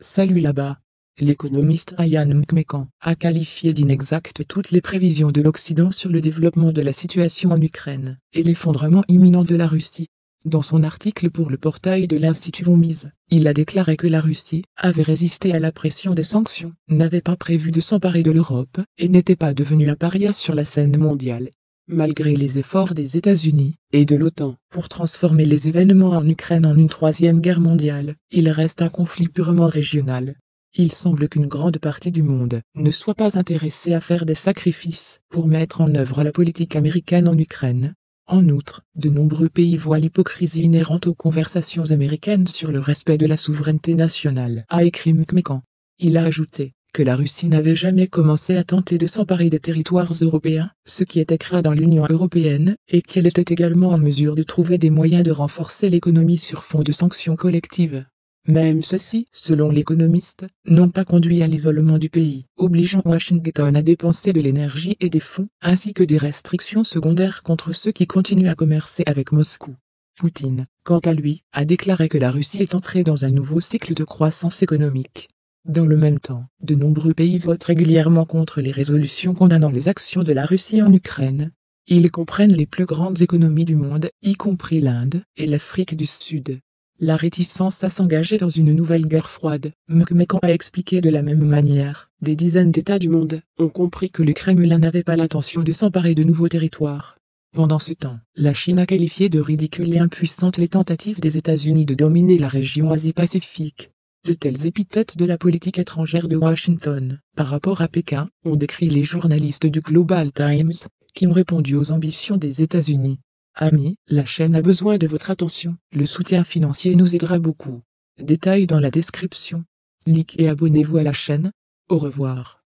Salut là-bas. L'économiste Ian Mcmekan a qualifié d'inexactes toutes les prévisions de l'Occident sur le développement de la situation en Ukraine et l'effondrement imminent de la Russie. Dans son article pour le portail de l'Institut Von Mises, il a déclaré que la Russie avait résisté à la pression des sanctions, n'avait pas prévu de s'emparer de l'Europe et n'était pas devenue un paria sur la scène mondiale. Malgré les efforts des États-Unis et de l'OTAN pour transformer les événements en Ukraine en une troisième guerre mondiale, il reste un conflit purement régional. Il semble qu'une grande partie du monde ne soit pas intéressée à faire des sacrifices pour mettre en œuvre la politique américaine en Ukraine. En outre, de nombreux pays voient l'hypocrisie inhérente aux conversations américaines sur le respect de la souveraineté nationale, a écrit Mcmekan. Il a ajouté que la Russie n'avait jamais commencé à tenter de s'emparer des territoires européens, ce qui était craint dans l'Union européenne, et qu'elle était également en mesure de trouver des moyens de renforcer l'économie sur fond de sanctions collectives. Même ceux-ci, selon l'économiste, n'ont pas conduit à l'isolement du pays, obligeant Washington à dépenser de l'énergie et des fonds, ainsi que des restrictions secondaires contre ceux qui continuent à commercer avec Moscou. Poutine, quant à lui, a déclaré que la Russie est entrée dans un nouveau cycle de croissance économique. Dans le même temps, de nombreux pays votent régulièrement contre les résolutions condamnant les actions de la Russie en Ukraine. Ils comprennent les plus grandes économies du monde, y compris l'Inde et l'Afrique du Sud. La réticence à s'engager dans une nouvelle guerre froide, Mcmekan a expliqué de la même manière, des dizaines d'États du monde ont compris que le Kremlin n'avait pas l'intention de s'emparer de nouveaux territoires. Pendant ce temps, la Chine a qualifié de ridicules et impuissantes les tentatives des États-Unis de dominer la région Asie-Pacifique. De telles épithètes de la politique étrangère de Washington, par rapport à Pékin, ont décrit les journalistes du Global Times, qui ont répondu aux ambitions des États-Unis. Amis, la chaîne a besoin de votre attention, le soutien financier nous aidera beaucoup. Détails dans la description. Likez et abonnez-vous à la chaîne. Au revoir.